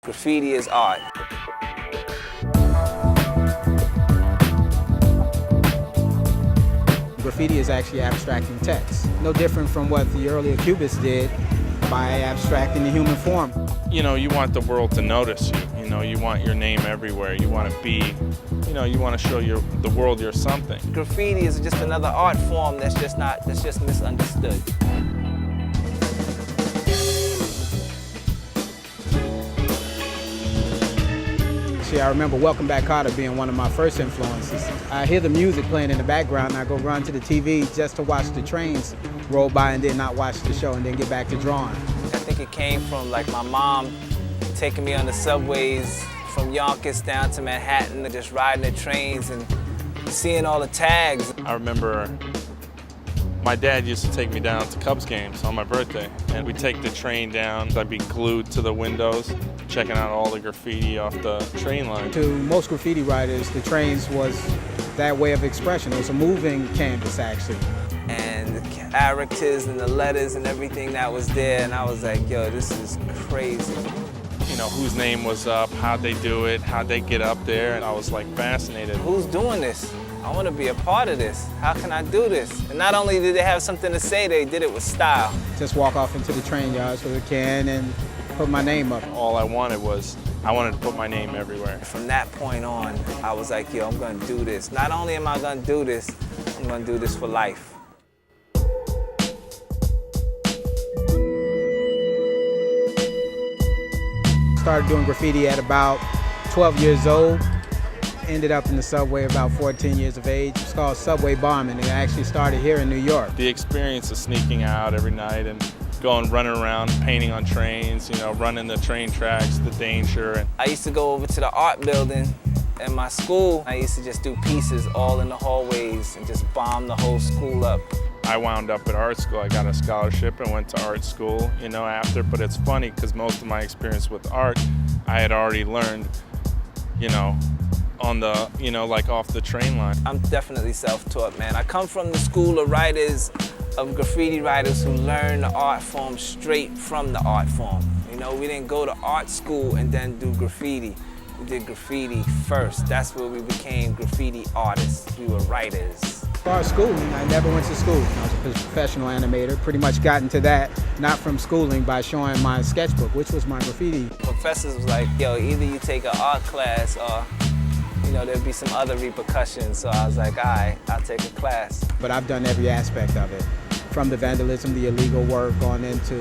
Graffiti is art. Graffiti is actually abstracting text. No different from what the earlier Cubists did by abstracting the human form. You know, you want the world to notice you. You know, you want your name everywhere. You want to be, you know, you want to show the world you're something. Graffiti is just another art form that's just misunderstood. I remember Welcome Back Kotter being one of my first influences. I hear the music playing in the background and I go run to the TV just to watch the trains roll by and then not watch the show and then get back to drawing. I think it came from like my mom taking me on the subways from Yonkers down to Manhattan and just riding the trains and seeing all the tags. I remember my dad used to take me down to Cubs games on my birthday, and we'd take the train down. I'd be glued to the windows, checking out all the graffiti off the train line. To most graffiti writers, the trains was that way of expression. It was a moving canvas, actually. And the characters and the letters and everything that was there, and I was like, yo, this is crazy. You know, whose name was up, how'd they do it, how'd they get up there, and I was like fascinated. Who's doing this? I want to be a part of this. How can I do this? And not only did they have something to say, they did it with style. Just walk off into the train yards with a can and put my name up. All I wanted to put my name everywhere. From that point on, I was like, yo, I'm going to do this. Not only am I going to do this, I'm going to do this for life. Started doing graffiti at about 12 years old. Ended up in the subway about 14 years of age. It's called subway bombing. It actually started here in New York. The experience of sneaking out every night and running around, painting on trains, you know, running the train tracks, the danger. I used to go over to the art building in my school. I used to just do pieces all in the hallways and just bomb the whole school up. I wound up at art school. I got a scholarship and went to art school, you know, after. But it's funny because most of my experience with art, I had already learned, you know, on the, you know, like off the train line. I'm definitely self-taught, man. I come from the school of writers, of graffiti writers who learn the art form straight from the art form. You know, we didn't go to art school and then do graffiti. We did graffiti first. That's where we became graffiti artists. We were writers. As far as schooling, I never went to school. I was a professional animator. Pretty much got into that, not from schooling, by showing my sketchbook, which was my graffiti. Professors was like, yo, either you take an art class or, you know, there'd be some other repercussions. So I was like, all right, I'll take a class. But I've done every aspect of it, from the vandalism, the illegal work, on into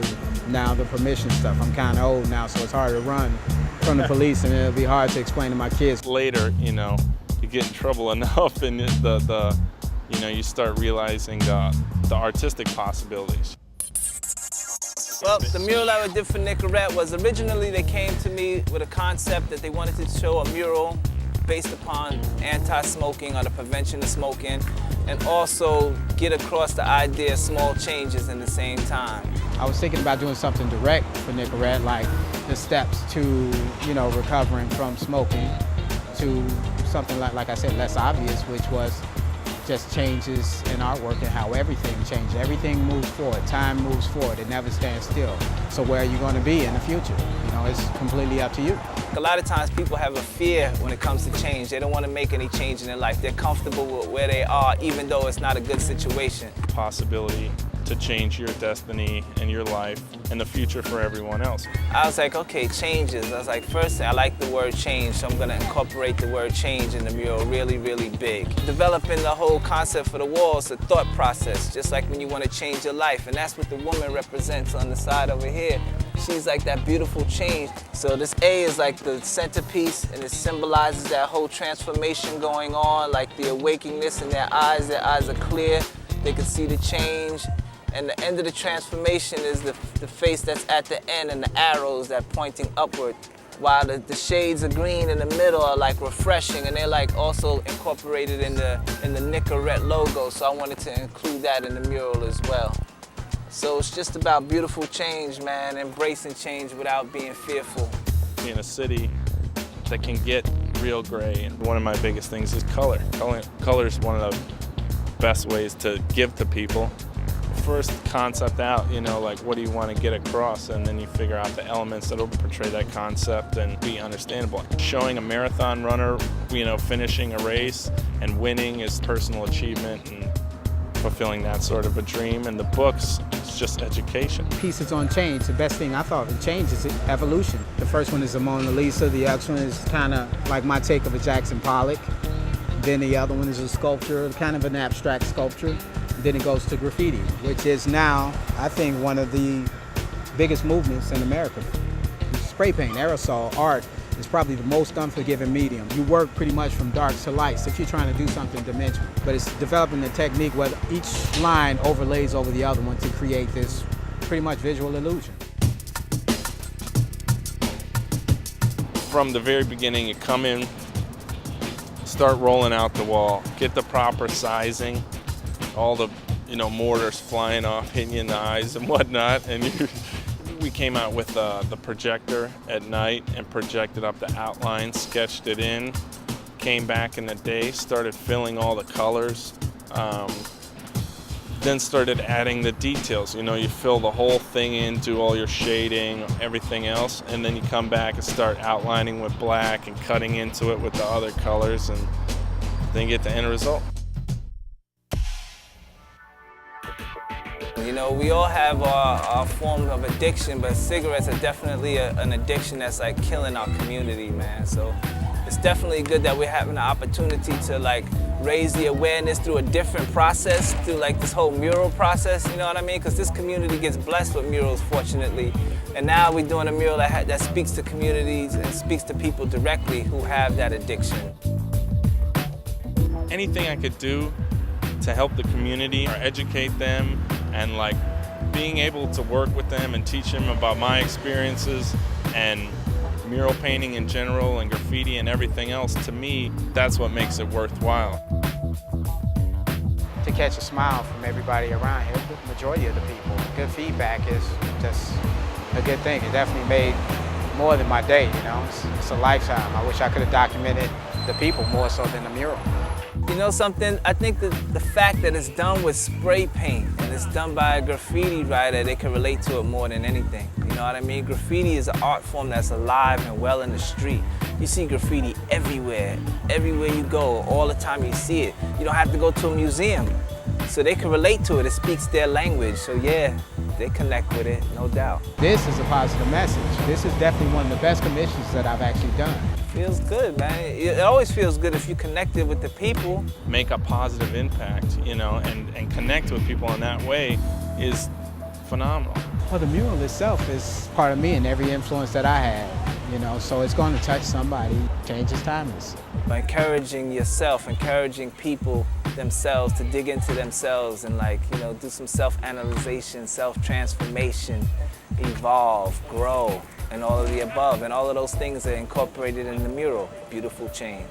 now the permission stuff. I'm kind of old now, so it's hard to run from the police, and it'll be hard to explain to my kids. Later, you know, you get in trouble enough, and you know, you start realizing the artistic possibilities. Well, the mural I did for Nicorette was originally they came to me with a concept that they wanted to show a mural based upon anti-smoking or the prevention of smoking, and also get across the idea of small changes in the same time. I was thinking about doing something direct for Nicorette, like the steps to, you know, recovering from smoking, to something like I said, less obvious, which was just changes in artwork and how everything changes. Everything moves forward. Time moves forward. It never stands still. So where are you going to be in the future? You know, it's completely up to you. A lot of times people have a fear when it comes to change. They don't want to make any change in their life. They're comfortable with where they are, even though it's not a good situation. Possibility to change your destiny and your life and the future for everyone else. I was like, okay, changes. I was like, first thing, I like the word change, so I'm gonna incorporate the word change in the mural really, really big. Developing the whole concept for the wall is a thought process, just like when you want to change your life, and that's what the woman represents on the side over here. She's like that beautiful change. So this A is like the centerpiece, and it symbolizes that whole transformation going on, like the awakeness in their eyes are clear, they can see the change. And the end of the transformation is the face that's at the end and the arrows that pointing upward. While the shades of green in the middle are like refreshing, and they're like also incorporated in the Nicorette logo. So I wanted to include that in the mural as well. So it's just about beautiful change, man, embracing change without being fearful. In a city that can get real gray, and one of my biggest things is color. Color is one of the best ways to give to people. If first concept out, you know, like what do you want to get across, and then you figure out the elements that'll portray that concept and be understandable. Showing a marathon runner, you know, finishing a race and winning is personal achievement and fulfilling that sort of a dream. And the books, it's just education. Pieces on change, the best thing I thought of change is evolution. The first one is the Mona Lisa, the next one is kind of like my take of a Jackson Pollock. Then the other one is a sculpture, kind of an abstract sculpture. Then it goes to graffiti, which is now, I think, one of the biggest movements in America. Spray paint, aerosol, art is probably the most unforgiving medium. You work pretty much from darks to lights if you're trying to do something dimensional. But it's developing the technique where each line overlays over the other one to create this pretty much visual illusion. From the very beginning, you come in, start rolling out the wall, get the proper sizing, all the, you know, mortars flying off, hitting you in the eyes and whatnot. And we came out with the projector at night and projected up the outline, sketched it in, came back in the day, started filling all the colors, then started adding the details. You know, you fill the whole thing in, do all your shading, everything else, and then you come back and start outlining with black and cutting into it with the other colors, and then you get the end result. You know, we all have our form of addiction, but cigarettes are definitely an addiction that's like killing our community, man. So it's definitely good that we're having the opportunity to like raise the awareness through a different process, through like this whole mural process, you know what I mean? Because this community gets blessed with murals, fortunately. And now we're doing a mural that speaks to communities and speaks to people directly who have that addiction. Anything I could do to help the community or educate them, and like being able to work with them and teach them about my experiences and mural painting in general and graffiti and everything else, to me, that's what makes it worthwhile. To catch a smile from everybody around here, the majority of the people, good feedback is just a good thing. It definitely made more than my day, you know? It's a lifetime. I wish I could have documented the people more so than the mural. You know something? I think that the fact that it's done with spray paint and it's done by a graffiti writer, they can relate to it more than anything. You know what I mean? Graffiti is an art form that's alive and well in the street. You see graffiti everywhere. Everywhere you go, all the time you see it. You don't have to go to a museum. So they can relate to it. It speaks their language. So yeah, they connect with it, no doubt. This is a positive message. This is definitely one of the best commissions that I've actually done. Feels good, man. It always feels good if you connected with the people. Make a positive impact, you know, and connect with people in that way is phenomenal. Well, the mural itself is part of me and every influence that I had, you know, so it's going to touch somebody. Change is timeless. By encouraging yourself, encouraging people themselves to dig into themselves and like, you know, do some self-analyzation, self-transformation, evolve, grow, and all of the above. And all of those things are incorporated in the mural. Beautiful change.